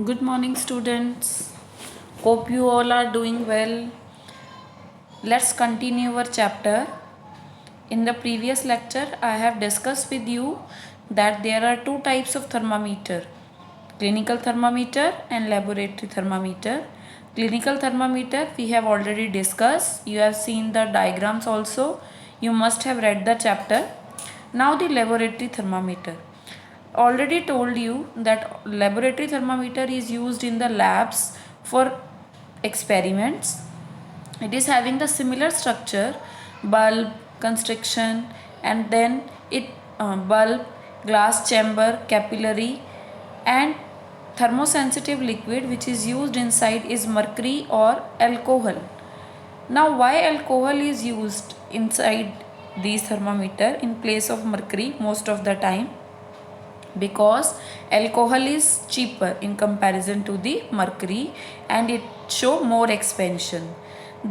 Good morning, students. Hope you all are doing well. Let's continue our chapter. In the previous lecture, I have discussed with you that there are two types of thermometer: clinical thermometer and laboratory thermometer. Clinical thermometer we have already discussed. You have seen the diagrams also. You must have read the chapter. Now the laboratory thermometer. Already told you that laboratory thermometer is used in the labs for experiments. It is having the similar structure: bulb, constriction, and then bulb, glass chamber, capillary, and thermosensitive liquid which is used inside is mercury or alcohol. Now, why alcohol is used inside these thermometer in place of mercury most of the time? Because alcohol is cheaper in comparison to the mercury and it show more expansion.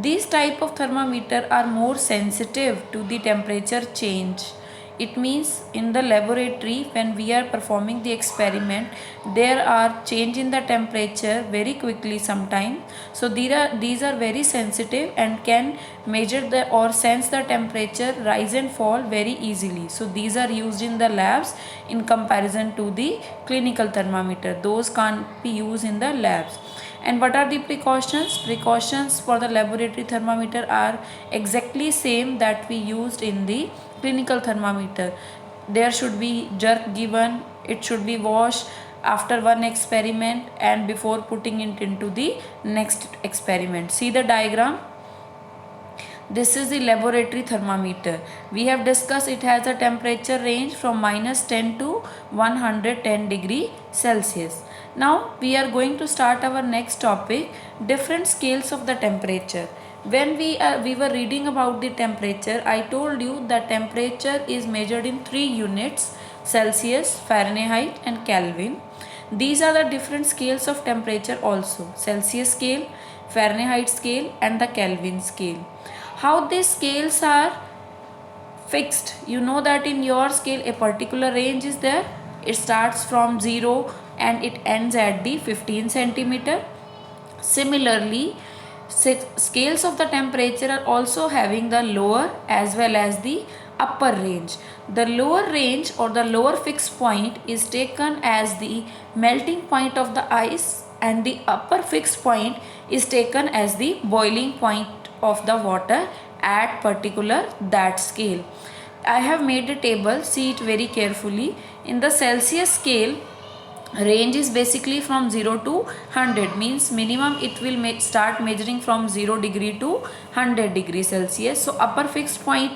These type of thermometer are more sensitive to the temperature change. It means in the laboratory when we are performing the experiment, there are change in the temperature very quickly sometime. So these are very sensitive and can measure the or sense the temperature rise and fall very easily. So these are used in the labs in comparison to the clinical thermometer. Those can't be used in the labs. And what are the precautions? Precautions for the laboratory thermometer are exactly same that we used in the clinical thermometer. There should be jerk given, it should be washed after one experiment and before putting it into the next experiment. See the diagram. This is the laboratory thermometer. We have discussed it has a temperature range from -10 to 110 degree Celsius. Now we are going to start our next topic, different scales of the temperature. When we were reading about the temperature, I told you that temperature is measured in 3 units: Celsius, Fahrenheit and Kelvin. These are the different scales of temperature also: Celsius scale, Fahrenheit scale and the Kelvin scale. How these scales are fixed? You know that in your scale a particular range is there. It starts from 0 and it ends at the 15 centimeter. Similarly, scales of the temperature are also having the lower as well as the upper range. The lower range or the lower fixed point is taken as the melting point of the ice and the upper fixed point is taken as the boiling point of the water at particular that scale. I have made a table, see it very carefully. In the Celsius scale, range is basically from 0 to 100, means minimum it will start measuring from 0 degree to 100 degree Celsius. So upper fixed point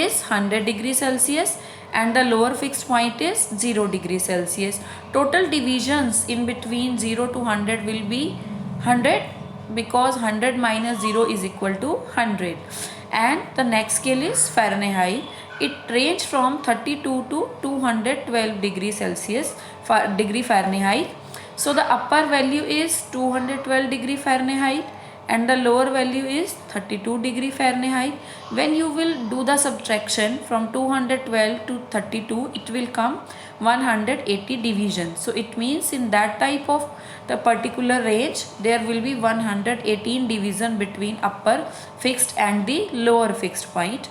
is 100 degree Celsius and the lower fixed point is 0 degree Celsius. Total divisions in between 0 to 100 will be 100, because 100 minus 0 is equal to 100. And the next scale is Fahrenheit. It range from 32 to 212 degree Celsius degree Fahrenheit. So the upper value is 212 degree Fahrenheit and the lower value is 32 degree Fahrenheit. When you will do the subtraction from 212 to 32, it will come 180 division. So it means in that type of the particular range, there will be 118 division between upper fixed and the lower fixed point.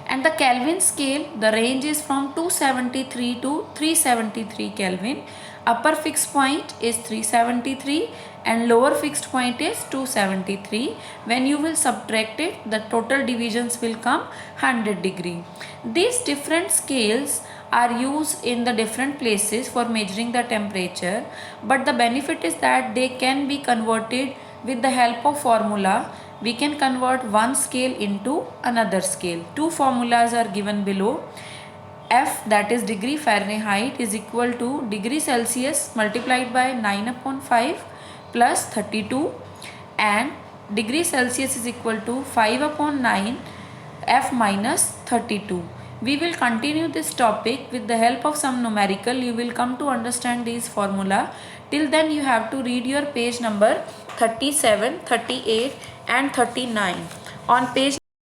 And the Kelvin scale, the range is from 273 to 373 Kelvin. Upper fixed point is 373 and lower fixed point is 273. When you will subtract it, the total divisions will come 100 degree. These different scales are used in the different places for measuring the temperature, but the benefit is that they can be converted with the help of formula. We can convert one scale into another scale. Two formulas are given below. F, that is degree Fahrenheit, is equal to degree Celsius multiplied by 9 upon 5 plus 32, and degree Celsius is equal to 5 upon 9 F minus 32. We will continue this topic with the help of some numerical. You will come to understand these formula. Till then you have to read your page number 37, 38 and 39. On page